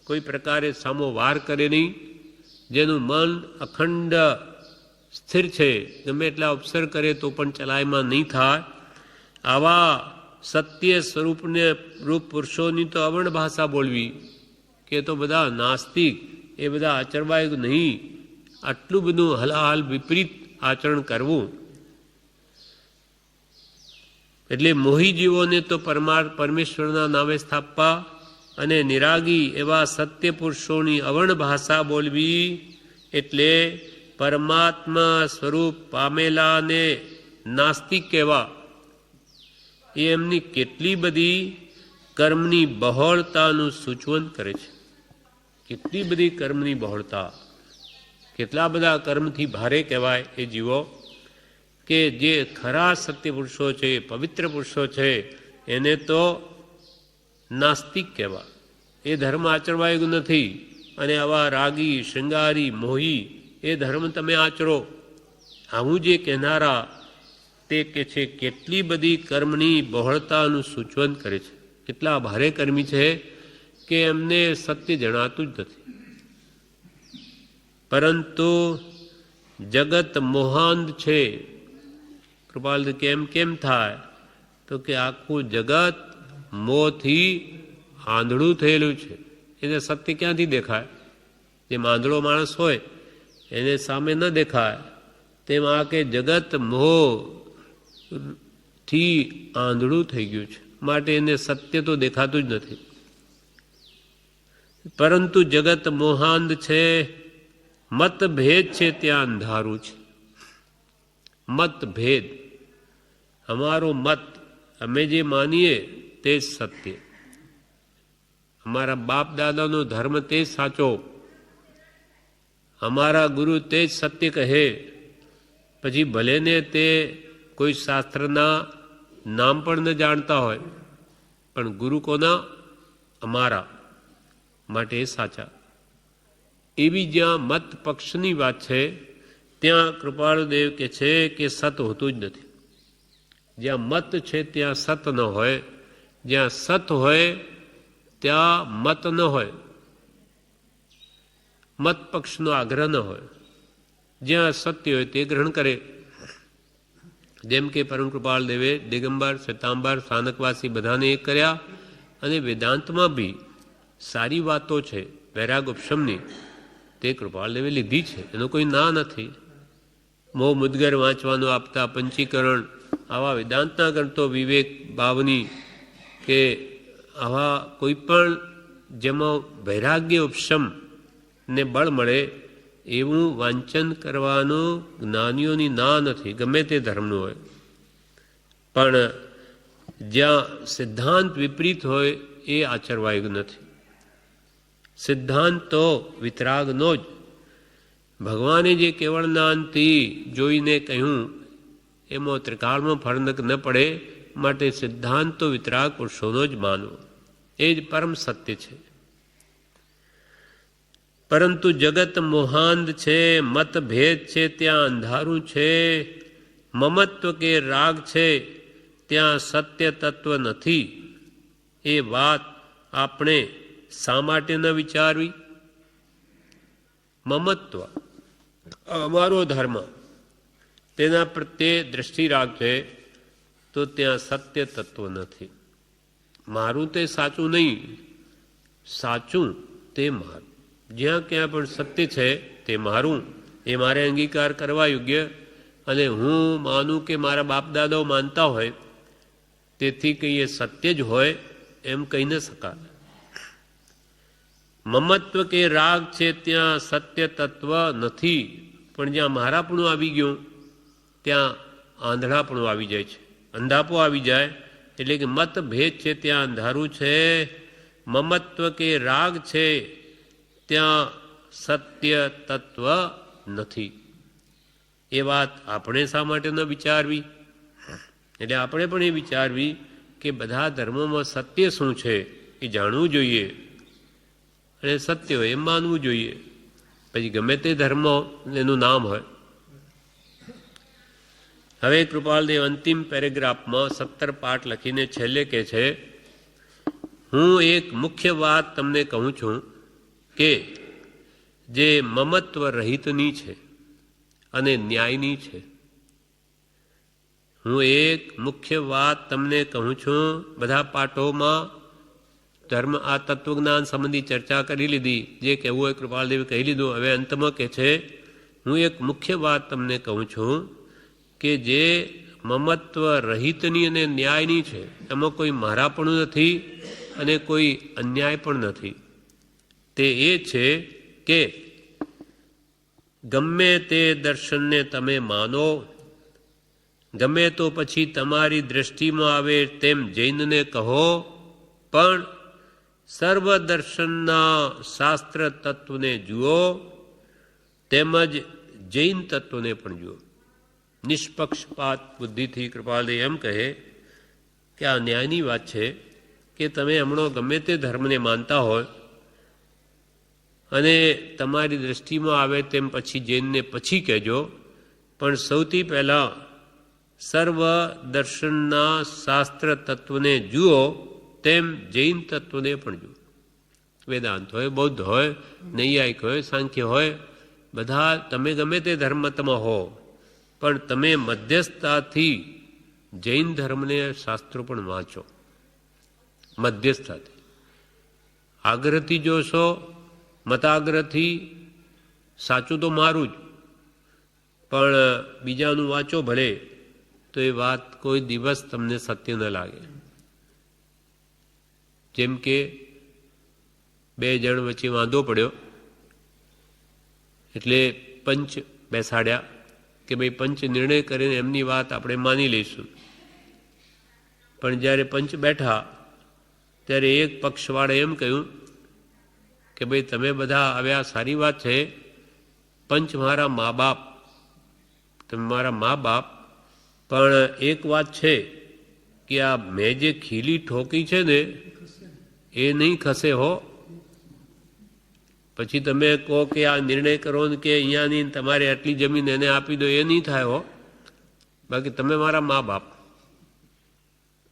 કોઈ પ્રકારે સામો વાર કરે નહીં, જેનું મન અખંડ સ્થિર છે, ગમે એટલા અવસર કરે તો પણ ચલાયમાં નહીં થાય, આવા સત્ય સ્વરૂપને રૂપ પુરુષોની તો અવર્ણ ભાષા બોલવી. કે તો બધા નાસ્તિક, એ બધા આચરવાય નહીં, આટલું બધું હલાહલ વિપરીત આચરણ કરવું. એટલે મોહી જીવોને તો પરમેશ્વરના નામે સ્થાપવા અને નિરાગી એવા સત્ય પુરુષોની અવર્ણ ભાષા બોલવી. એટલે પરમાત્મા સ્વરૂપ પામેલાને નાસ્તિક કહેવા. એ એમની કેટલી બધી કર્મની બહોળતાનું સૂચવન કરે છે. કેટલી બધી કર્મની બહોળતા, કેટલા બધા કર્મથી ભારે કહેવાય એ જીવો, કે જે ખરા સત્ય પુરુષો છે, પવિત્ર પુરુષો છે, એને તો નાસ્તિક કહેવા. એ ધર્મ આચરવાયું નથી. અને આવા રાગી, શૃંગારી, મોહી એ ધર્મ તમે આચરો. આવું જે કહેનારા તે કે છે કેટલી બધી કર્મની બહોળતાનું સૂચવન કરે છે. કેટલા ભારે કર્મી છે કે એમને સત્ય જણાતું જ નથી. પરંતુ જગત મોહાંધ છે. કૃપાલ કેમ થાય તો કે આખું જગત મોહથી આંધળું થયેલું છે. એને સત્ય ક્યાંથી દેખાય? જેમ આંધળો માણસ હોય એને સામે ન દેખાય, તેમ આ કે જગત મોહથી આંધળું થઈ ગયું છે, માટે એને સત્ય તો દેખાતું જ નથી. પરંતુ જગત મોહાંધ છે, મતભેદ છે ત્યાં અંધારું છે. મતભેદ, અમારો મત, અમે જે માનીએ તે જ સત્ય, અમારા બાપ દાદાનો ધર્મ તે જ સાચો, અમારા ગુરુ તે જ સત્ય કહે. પછી ભલે ને તે કોઈ શાસ્ત્રના નામ પણ ન જાણતા હોય, પણ ગુરુ કોના? અમારા, માટે એ સાચા. એવી જ્યાં મત પક્ષની વાત છે ત્યાં કૃપાળુદેવ કે છે કે સત હોતું જ નથી. જ્યાં મત છે ત્યાં સત ન હોય, જ્યાં સત હોય ત્યાં મત ન હોય, મત પક્ષનો આગ્રહ ન હોય. જ્યાં સત્ય હોય તે ગ્રહણ કરે. જેમ કે પરમ કૃપાળ દેવે દિગંબર, શ્વેતાંબર, સ્થાનકવાસી બધાને એક કર્યા. અને વેદાંતમાં બી સારી વાતો છે વૈરાગ ઉપશમની, તે કૃપાળ દેવે લીધી છે, એનો કોઈ ના નથી. મોહ મુદગર વાંચવાનું આપતા, પંચીકરણ આવા વેદાંતના ગ્રંથો વિવેક ભાવની કે આવા કોઈ પણ જેમાં વૈરાગ્ય ઉપશમ ને બળ મળે એવું વાંચન કરવાનું જ્ઞાનીઓની ના નથી, ગમે તે ધર્મનું હોય. પણ જ્યાં સિદ્ધાંત વિપરીત હોય એ આચરવાયું નથી. સિદ્ધાંત તો વિતરાગનો જ. ભગવાને જે કેવળ જ્ઞાનથી જોઈને કહ્યું એમાં ત્રિકાળમાં ફરક ન પડે, માટે સિદ્ધાંત તો વિતરાગ પુરુષોનો જ માનવો, એ જ પરમ સત્ય છે. પરંતુ જગત મોહાંધ છે, મતભેદ છે ત્યાં અંધારું છે, મમત્વ કે રાગ છે ત્યાં સત્ય તત્વ નથી. એ વાત આપણે શા માટે ન વિચારવી? મમત્વ અમારો ધર્મ, તેના પ્રત્યે દ્રષ્ટિ રાખજે તો ત્યાં સત્ય તત્વ નથી. મારું તે સાચું નહીં, સાચું તે મારું. જ્યાં ક્યાં પણ સત્ય છે તે મારું, એ મારે અંગીકાર કરવા યોગ્ય. અને હું માનું કે મારા બાપ દાદાઓ માનતા હોય તેથી કંઈ એ સત્ય જ હોય એમ કહી ન શકાય. મમત્વ કે રાગ છે ત્યાં સત્ય તત્વ નથી. પણ જ્યાં મારાપણું આવી ગયું ત્યાં આંધળાપણું આવી જાય છે, અંધાપો આવી જાય. એટલે કે મતભેદ છે ત્યાં અંધારું છે, મમત્વ કે રાગ છે ત્યાં સત્ય તત્વ નથી. એ વાત આપણે શા માટે ન વિચારવી? એટલે આપણે પણ એ વિચારવી કે બધા ધર્મોમાં સત્ય શું છે એ જાણવું જોઈએ અને સત્ય હોય એમ માનવું જોઈએ. પછી ગમે તે ધર્મ એનું નામ હોય. હવે કૃપાલદેવ અંતિમ પેરેગ્રાફમાં 17 પાઠ લખીને છેલ્લે કહે છે, હું એક મુખ્ય વાત તમને કહું છું કે જે મમત્વ રહિતની છે અને ન્યાયની છે. હું એક મુખ્ય વાત તમને કહું છું. બધા પાઠોમાં ધર્મ આ તત્વજ્ઞાન સંબંધી ચર્ચા કરી લીધી, જે કહેવું હોય કૃપાલદેવે કહી લીધું. હવે અંતમાં કહે છે, હું એક મુખ્ય વાત તમને કહું છું કે જે મમત્વ રહિતની અને ન્યાયની છે, એમાં કોઈ મારાપણું નથી અને કોઈ અન્યાય પણ નથી. તે એ છે કે ગમે તે દર્શનને તમે માનો, ગમે તો પછી તમારી દ્રષ્ટિમાં આવે તેમ જૈનને કહો, પણ સર્વ દર્શનના શાસ્ત્ર તત્વને જુઓ તેમજ જૈન તત્વને પણ જુઓ. નિષ્પક્ષપાત બુદ્ધિથી કૃપાલદેવ એમ કહે કે આ ન્યાયની વાત છે કે તમે હમણાં ગમે તે ધર્મને માનતા હોય અને તમારી દ્રષ્ટિમાં આવે તેમ પછી જૈનને પછી કહેજો, પણ સૌથી પહેલાં સર્વ દર્શનના શાસ્ત્ર તત્વને જુઓ તેમ જૈન તત્વને પણ જુઓ. વેદાંત હોય, બૌદ્ધ હોય, નૈયાયિક હોય, સાંખ્ય હોય, બધા તમે ગમે તે ધર્મમાં હો, પણ તમે મધ્યસ્થતાથી જૈન ધર્મને શાસ્ત્રો પણ વાંચો. મધ્યસ્થતાથી આગ્રહથી જોશો, મતાગ્રહથી સાચું તો મારું જ, પણ બીજાનું વાંચો ભલે, તો એ વાત કોઈ દિવસ તમને સત્ય ન લાગે. જેમ કે 2 જણ વચ્ચે વાંધો પડ્યો એટલે પંચ બેસાડ્યા કે ભાઈ પંચ નિર્ણય કરીને એમની વાત આપણે માની લઈશું. પણ જ્યારે પંચ બેઠા ત્યારે એક પક્ષવાળાએ એમ કહ્યું કે ભાઈ તમે બધા આવ્યા સારી વાત છે, પંચ મારા મા બાપ, તમે મારા મા બાપ, પણ એક વાત છે કે આ મેં જે ખીલી ઠોકી છે ને એ નહીં ખસે હો. પછી તમે કહો કે આ નિર્ણય કરો ને કે અહીંયાની તમારે આટલી જમીન એને આપી દો, એ નહીં થાય હો. બાકી તમે મારા મા બાપ,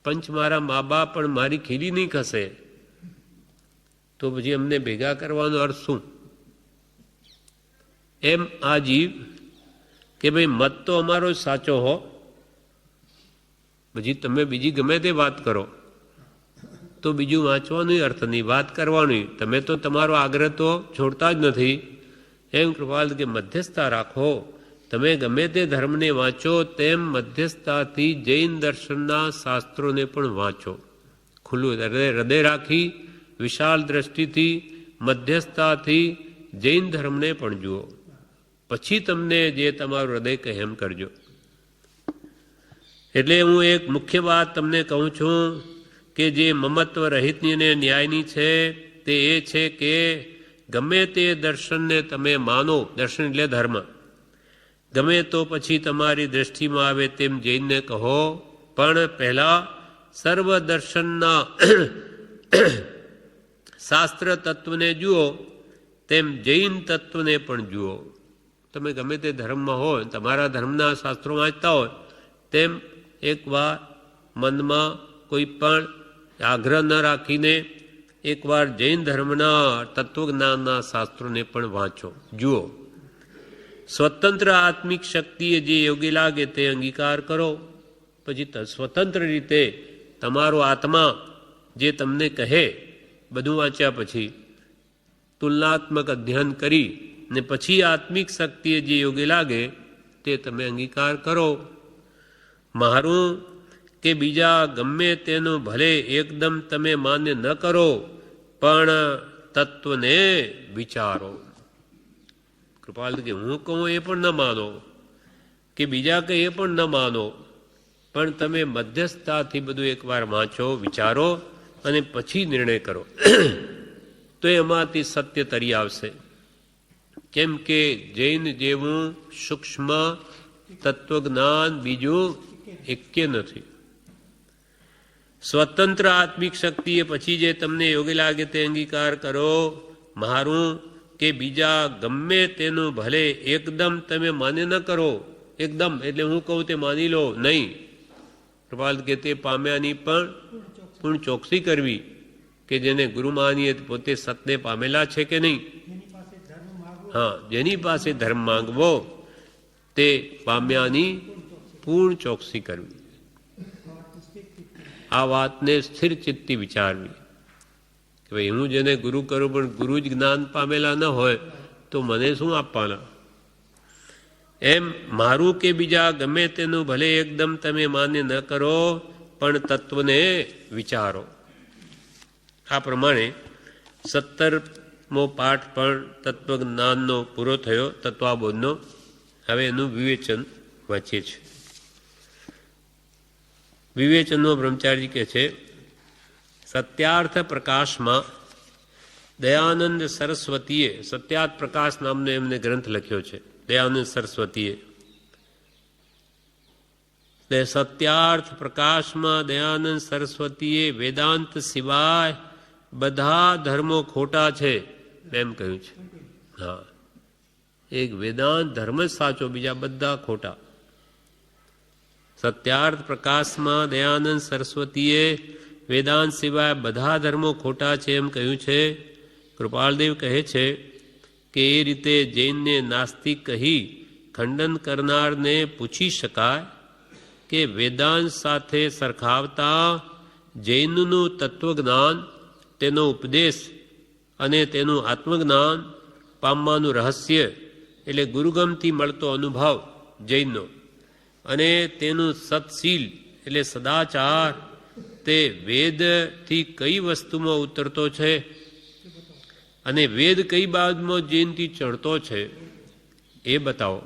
પંચ મારા મા બાપ, પણ મારી ખીલી નહીં ખસે, તો પછી અમને ભેગા કરવાનો અર્થ શું? એમ આ જીવ કે ભાઈ મત તો અમારો સાચો હો, પછી તમે બીજી ગમે તે વાત કરો તો બીજું વાંચવાનું અર્થ નહીં, વાત કરવાની. તમે તો તમારો આગ્રહ તો છોડતા જ નથી. એમ કૃપાલ કે મધ્યસ્થતા રાખો, તમે ગમે તે ધર્મને વાંચો તેમ મધ્યસ્થતાથી જૈન દર્શનના શાસ્ત્રોને પણ વાંચો. ખુલ્લું હૃદય રાખી વિશાળ દ્રષ્ટિથી મધ્યસ્થતાથી જૈન ધર્મને પણ જુઓ. પછી તમને જે તમારું હૃદય કહે એમ કરજો. એટલે હું એક મુખ્ય વાત તમને કહું છું કે જે મમત્વ રહિતની અને ન્યાયની છે તે એ છે કે ગમે તે દર્શનને તમે માનો, દર્શન એટલે ધર્મ, ગમે તો પછી તમારી દ્રષ્ટિમાં આવે તેમ જૈનને કહો, પણ પહેલાં સર્વ દર્શનના શાસ્ત્ર તત્વને જુઓ તેમ જૈન તત્વને પણ જુઓ. તમે ગમે તે ધર્મમાં હોય, તમારા ધર્મના શાસ્ત્રો વાંચતા હોય તેમ એકવાર મનમાં કોઈ પણ આગ્રહ ન રાખીને એકવાર જૈન ધર્મના તત્વજ્ઞાનના શાસ્ત્રોને પણ વાંચો, જુઓ. સ્વતંત્ર આત્મિક શક્તિએ જે યોગ્ય લાગે તે અંગીકાર કરો. પછી સ્વતંત્ર રીતે તમારો આત્મા જે તમને કહે, બધું વાંચ્યા પછી તુલનાત્મક અધ્યયન કરી ને પછી આત્મિક શક્તિએ જે યોગ્ય લાગે તે તમે અંગીકાર કરો. મારું કે બીજા ગમે તેનું ભલે એકદમ તમે માન્ય ન કરો, પણ તત્વને વિચારો. કૃપાલ કે હું કહું એ પણ ન માનો, કે બીજા કહે એ પણ ન માનો, પણ તમે મધ્યસ્થતાથી બધું એકવાર વાંચો, વિચારો અને પછી નિર્ણય કરો તો એમાંથી સત્ય તરી આવશે. કેમ કે જૈન જેવું સૂક્ષ્મ તત્વજ્ઞાન બીજું એકે નથી. સ્વતંત્ર આત્મિક શક્તિએ પછી જે તમને યોગ્ય લાગે તે અંગીકાર કરો. મારું કે બીજા ગમે તેનું ભલે એકદમ તમે માન્ય ન કરો. એકદમ એટલે હું કહું તે માની લો નહીં. કૃપાલ કે તે પામ્યાની પણ પૂર્ણ ચોકસી કરવી કે જેને ગુરુ માનીએ પોતે સતને પામેલા છે કે નહીં. હા, જેની પાસે ધર્મ માંગવો તે પામ્યાની પૂર્ણ ચોકસી કરવી. આ વાતને સ્થિર ચિત્તી વિચારવી કે ભાઈ હું જેને ગુરુ કરું પણ ગુરુ જ જ્ઞાન પામેલા ન હોય તો મને શું આપવાના. એમ મારું કે બીજા ગમે તેનું ભલે એકદમ તમે માન્ય ન કરો, પણ તત્વને વિચારો. આ પ્રમાણે 17મો પાઠ પણ તત્વજ્ઞાનનો પૂરો થયો, તત્વાબોધનો. હવે એનું વિવેચન વાંચીએ છીએ. વિવેચનનો બ્રહ્મચારી કહે છે, સત્યાર્થ પ્રકાશમાં દયાનંદ સરસ્વતીએ, સત્યાર્થ પ્રકાશ નામનો એમને ગ્રંથ લખ્યો છે દયાનંદ સરસ્વતીએ. સત્યાર્થ પ્રકાશમાં દયાનંદ સરસ્વતીએ વેદાંત સિવાય બધા ધર્મો ખોટા છે એમ કહ્યું છે. હા, એક વેદાંત ધર્મ જ સાચો, બીજા બધા ખોટા. સત્યાર્થ પ્રકાશમાં દયાનંદ સરસ્વતીએ વેદાંત સિવાય બધા ધર્મો ખોટા છે એમ કહ્યું છે. કૃપાલદેવ કહે છે કે એ રીતે જૈનને નાસ્તિક કહી ખંડન કરનારને પૂછી શકાય કે વેદાંત સાથે સરખાવતા જૈનનું તત્વજ્ઞાન, તેનો ઉપદેશ અને તેનું આત્મજ્ઞાન પામવાનું રહસ્ય એટલે ગુરુગમથી મળતો અનુભવ જૈનનો, અને તેનું સત્શીલ એટલે સદાચાર તે વેદથી કઈ વસ્તુમાં ઉતરતો છે અને વેદ કઈ બાબતમાં જૈનથી ચડતો છે એ બતાવો.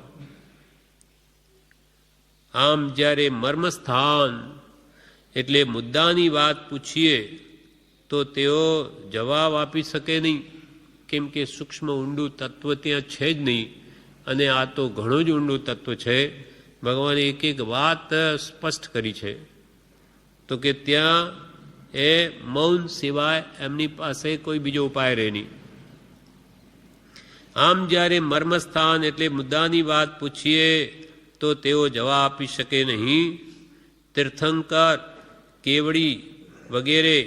આમ જ્યારે મર્મસ્થાન એટલે મુદ્દાની વાત પૂછીએ તો તેઓ જવાબ આપી શકે નહીં, કેમ કે સૂક્ષ્મ ઊંડું તત્વ ત્યાં છે જ નહીં, અને આ તો ઘણું જ ઊંડું તત્વ છે. ભગવાને એક એક વાત સ્પષ્ટ કરી છે, તો કે ત્યાં એ મૌન સિવાય એમની પાસે કોઈ બીજો ઉપાય રહે નહીં. આમ જ્યારે મર્મસ્થાન એટલે મુદ્દાની વાત પૂછીએ તો તેઓ જવાબ આપી શકે નહીં. તીર્થંકર, કેવડી વગેરે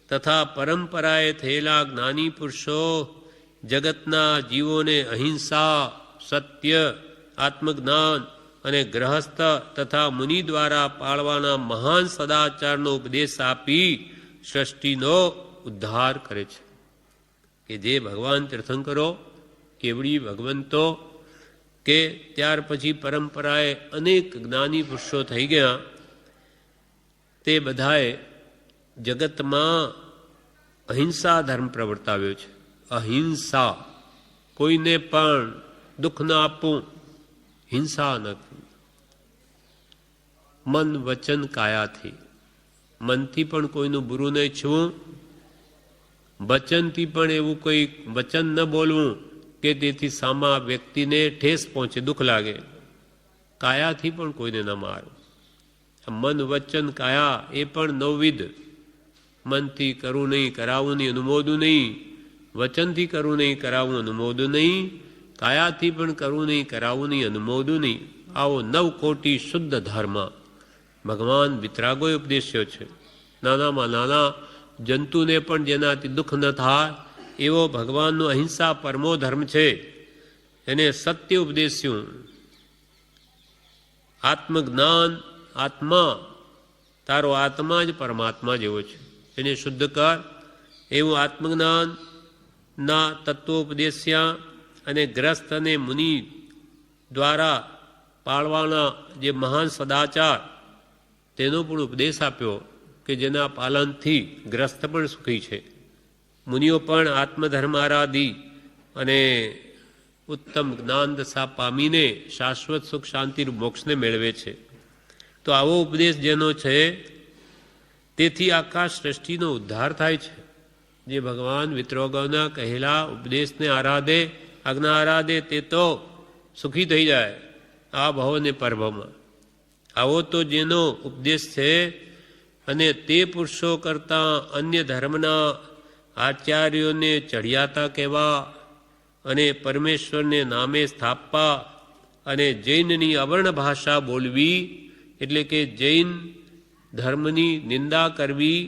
તથા પરંપરાએ થયેલા જ્ઞાની પુરુષો જગતના જીવોને અહિંસા, સત્ય, આત્મજ્ઞાન અને ગ્રહસ્થ તથા મુનિ દ્વારા પાળવાના મહાન સદાચારનો ઉપદેશ આપી સૃષ્ટિનો ઉદ્ધાર કરે છે. કે જે ભગવાન તીર્થંકરો, કેવડી ભગવંતો કે ત્યાર પછી પરંપરાએ અનેક જ્ઞાની પુરુષો થઈ ગયા, તે બધાએ જગતમાં અહિંસા ધર્મ પ્રવર્તાવ્યો છે. અહિંસા, કોઈને પણ દુઃખ ન આપવું, હિંસા ન કરવી. મન વચન કાયાથી, મનથી પણ કોઈનું બુરું ન ઈચ્છવું, વચનથી પણ એવું કોઈ વચન ન બોલવું કે તેથી સામા વ્યક્તિને ઠેસ પહોંચે, દુઃખ લાગે. કાયાથી પણ કોઈને ન મારવું. મન વચન કાયા એ પણ નવવિધ. મનથી કરવું નહીં, કરાવવું નહીં, અનુમોદવું નહીં. વચનથી કરવું નહીં, કરાવવું, અનુમોદવું નહીં. કાયાથી પણ કરવું નહીં, કરાવવું નહીં, અનુમોદવું નહીં. આવો 9 કોટી શુદ્ધ ધર્મ ભગવાન વિતરાગોએ ઉપદેશ્યો છે. નાનામાં નાના જંતુને પણ જેનાથી દુઃખ ન થાય એવો ભગવાનનો અહિંસા પરમો ધર્મ છે. એને સત્ય ઉપદેશ્યું. આત્મજ્ઞાન, આત્મા, તારો આત્મા જ પરમાત્મા જેવો છે, એને શુદ્ધ કર. એવું આત્મજ્ઞાન ના તત્વોપદેશ્યા અને ગ્રસ્ત અને મુનિ દ્વારા પાળવાના જે મહાન સદાચાર, તેનો પણ ઉપદેશ આપ્યો કે જેના પાલનથી ગ્રસ્ત પણ સુખી છે. મુનિઓ પણ આત્મધર્મ આરાધી અને ઉત્તમ જ્ઞાન દશા પામીને શાશ્વત સુખ શાંતિ મોક્ષને મેળવે છે. તો આવો ઉપદેશ જેનો છે તેથી આખા સૃષ્ટિનો ઉદ્ધાર થાય છે. જે ભગવાન વિતરાગોના કહેલા ઉપદેશને આરાધે, આજ્ઞા આરાધે, તે તો સુખી થઈ જાય આ ભવ અને પરભવમાં. આવો તો જેનો ઉપદેશ છે અને તે પુરુષો કરતાં અન્ય ધર્મના આચાર્યોને ચઢિયાતા કહેવા અને પરમેશ્વરને નામે સ્થાપવા અને જૈનની અવર્ણ ભાષા બોલવી, એટલે કે જૈન ધર્મની નિંદા કરવી,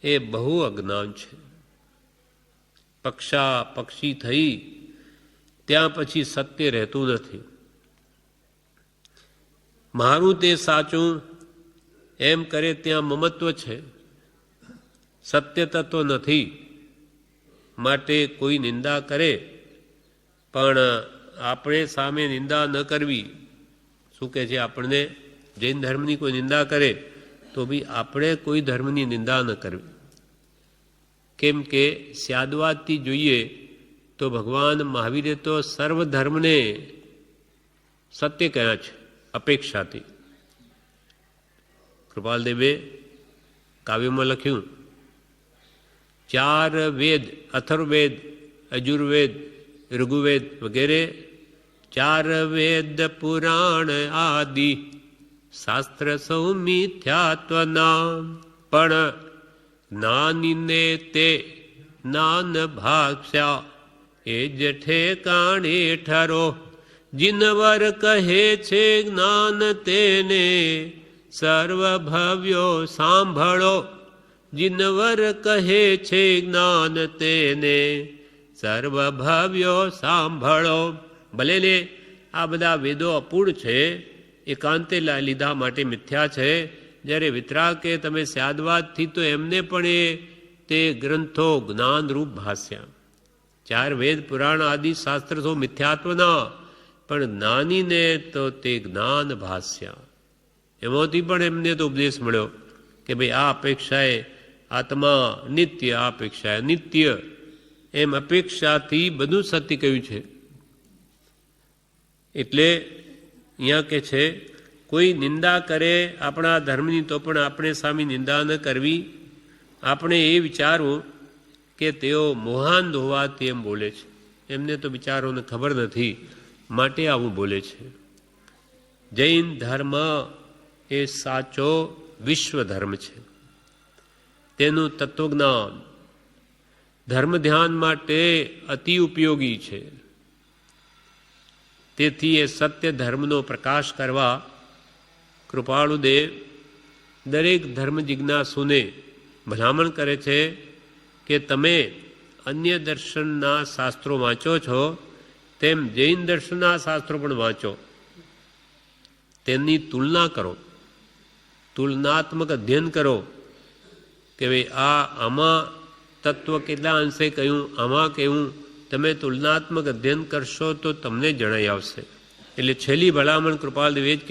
એ બહુ અજ્ઞાન છે. પક્ષા પક્ષી થઈ ત્યાં પછી સત્ય રહેતું નથી. મારું તે સાચું એમ કરે ત્યાં મમત્વ છે, સત્ય તત્વ નથી. માટે કોઈ નિંદા કરે પણ આપણે સામે નિંદા ન કરવી. શું કહે છે? આપણને જૈન ધર્મની કોઈ નિંદા કરે તો બી આપણે કોઈ ધર્મની નિંદા ન કરવી. કેમ કે સ્યાદવાદથી જોઈએ તો ભગવાન મહાવીરે તો સર્વ ધર્મને સત્ય કહ્યા છે અપેક્ષાથી. કૃપાલદેવે કાવ્યમાં લખ્યું, 4 વેદ, અથર્વવેદ, અજુર્વેદ, ઋગ્વેદ વગેરે 4 વેદ પુરાણ આદિ શાસ્ત્ર સૌ મિથ્યાત્વના, પણ જ્ઞાનીને તે જ્ઞાન ભાષ્યા એ જ ઠેકાણે ઠરો. જીનવર કહે છે જ્ઞાન તેને સર્વભવ્યો સાંભળો. જીનવર કહે છે જ્ઞાન તેને સર્વભવ્યો સાંભળો. ભલે આ બધા વેદો અપૂર્ણ છે, એકાંતે લીધા માટે મિથ્યા છે. જ્યારે વિતરાગ કે તમે સ્યાદવાદથી તો એમને પણ તે ગ્રંથો જ્ઞાનરૂપ ભાષ્યા. 4 વેદ પુરાણ આદિ શાસ્ત્ર તો મિથ્યાત્વના, પણ જ્ઞાનીને તો તે જ્ઞાન ભાષ્યા. એમાંથી પણ એમને તો ઉપદેશ મળ્યો કે ભાઈ આ અપેક્ષાએ આત્મા નિત્ય, આ અપેક્ષાએ નિત્ય, એમ અપેક્ષાથી બધું સત્ય કહ્યું છે. એટલે અહીંયા કે છે કોઈ નિંદા કરે આપણા ધર્મની તો પણ આપણે સામે નિંદા ન કરવી. આપણે એ વિચારવું કે તેઓ મોહાન હોવાથી એમ બોલે છે, એમને તો વિચારોને ખબર નથી માટે આવું બોલે છે. જૈન ધર્મ એ સાચો વિશ્વ ધર્મ છે. તેનું તત્વજ્ઞાન ધર્મ ધ્યાન માટે અતિ ઉપયોગી છે. તેથી એ સત્ય ધર્મનો પ્રકાશ કરવા કૃપાળુદેવ દરેક ધર્મ જિજ્ઞાસુને ભલામણ કરે છે કે તમે અન્ય દર્શનના શાસ્ત્રો વાંચો છો તેમ જૈન દર્શનના શાસ્ત્રો પણ વાંચો. તેમની તુલના કરો, તુલનાત્મક અધ્યયન કરો કે ભાઈ આમાં તત્વ કેટલા અંશે કહ્યું, આમાં કેવું, તમે તુલનાત્મક અધ્યયન કરશો તો તમને જણાઈ આવશે. એટલે છેલ્લી ભલામણ કૃપાલદેવ એ જ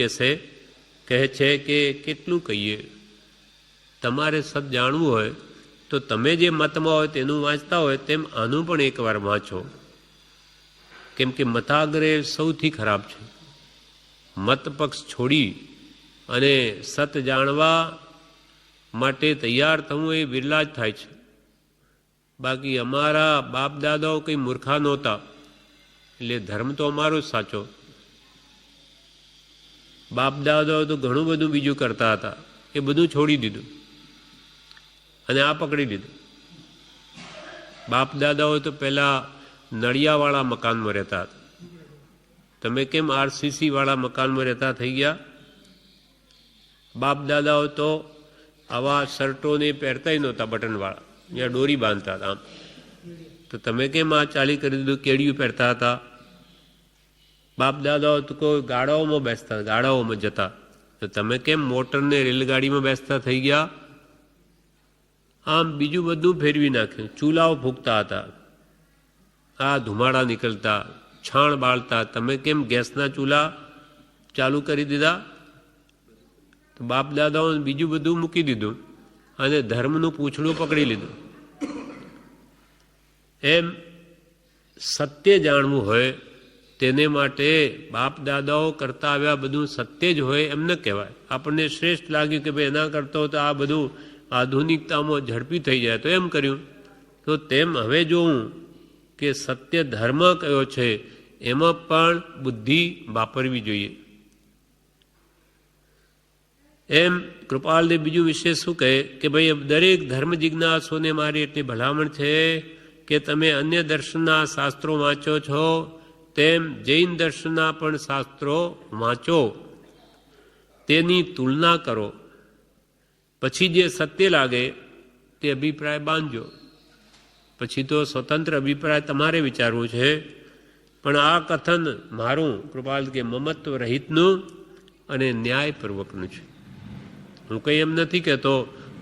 કહે છે કે કેટલું કહીએ, તમારે સત જાણવું હોય તો તમે જે મતમાં હોય તેનું વાંચતા હોય તેમ આનું પણ એકવાર વાંચો. કેમ કે મતાગ્રહ સૌથી ખરાબ છે. મત પક્ષ છોડી અને સત જાણવા માટે તૈયાર થવું એ વિરલા જ થાય છે. બાકી અમારા બાપ દાદાઓ કંઈ મૂર્ખા નહોતા, એટલે ધર્મ તો અમારો જ સાચો. બાપ દાદાઓ તો ઘણું બધું બીજું કરતા હતા, એ બધું છોડી દીધું અને આ પકડી લીધું. બાપ દાદાઓ તો પહેલાં નળિયાવાળા મકાનમાં રહેતા હતા. તમે કેમ આરસીસી વાળા મકાનમાં રહેતા થઈ ગયા? બાપ દાદાઓ તો આવા શર્ટોને પહેરતા નહોતા બટનવાળા, જ્યાં દોરી બાંધતા હતા. આમ તો તમે કેમ આ ચાલી કરી દીધું, કેડિયું પહેરતા હતા? બાપ દાદાઓ તો કોઈ ગાડાઓમાં બેસતા, ગાડાઓમાં જતા, તો તમે કેમ મોટરને રેલગાડીમાં બેસતા થઈ ગયા? આમ બીજું બધું ફેરવી નાખ્યું. ચૂલાઓ ફૂંકતા હતા, આ ધુમાડા નીકળતા, છાણ બાળતા, તમે કેમ ગેસના ચૂલા ચાલુ કરી દીધા? તો બાપ દાદાઓને બીજું બધું મૂકી દીધું અને ધર્મનું પૂંછડું પકડી લીધું. એમ સત્ય જાણવું હોય તેને માટે બાપ દાદાઓ કરતા આવ્યા બધું સત્ય જ હોય એમ ન કહેવાય. આપણને શ્રેષ્ઠ લાગ્યું કે ભાઈ એના કરતો તો આ બધું આધુનિકતામાં ઝડપી થઈ જાય તો એમ કર્યું. તો તેમ હવે જોવું કે સત્ય ધર્મ કયો છે એમાં પણ બુદ્ધિ વાપરવી જોઈએ. એમ કૃપાલદેવ બીજું વિશે શું કહે કે ભાઈ દરેક ધર્મ જિજ્ઞાસુને મારી એટલી ભલામણ છે કે તમે અન્ય દર્શનના શાસ્ત્રો વાંચો છો તેમ જૈન દર્શનના પણ શાસ્ત્રો વાંચો, તેની તુલના કરો, પછી જે સત્ય લાગે તે અભિપ્રાય બાંધજો. પછી તો સ્વતંત્ર અભિપ્રાય તમારે વિચારવું છે. પણ આ કથન મારું કૃપાલ કે મમત્વ રહિતનું અને ન્યાયપૂર્વકનું છે. હું કંઈ એમ નથી કહેતો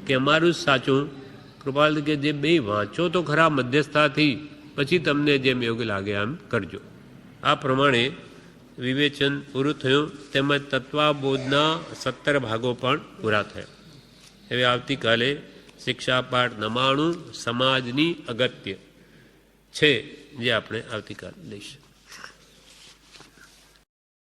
કે અમારું જ સાચું. કૃપાલ કે જે બે વાંચો તો ખરા મધ્યસ્થાથી, પછી તમને જેમ યોગ્ય લાગે એમ કરજો. આ પ્રમાણે વિવેચન પૂરું થયું, તેમજ તત્વાબોધના 17 ભાગો પણ પૂરા થયા. હવે આવતીકાલે શિક્ષાપાઠ 99 સમાજની અગત્ય છે, જે આપણે આવતીકાલે લઈશું.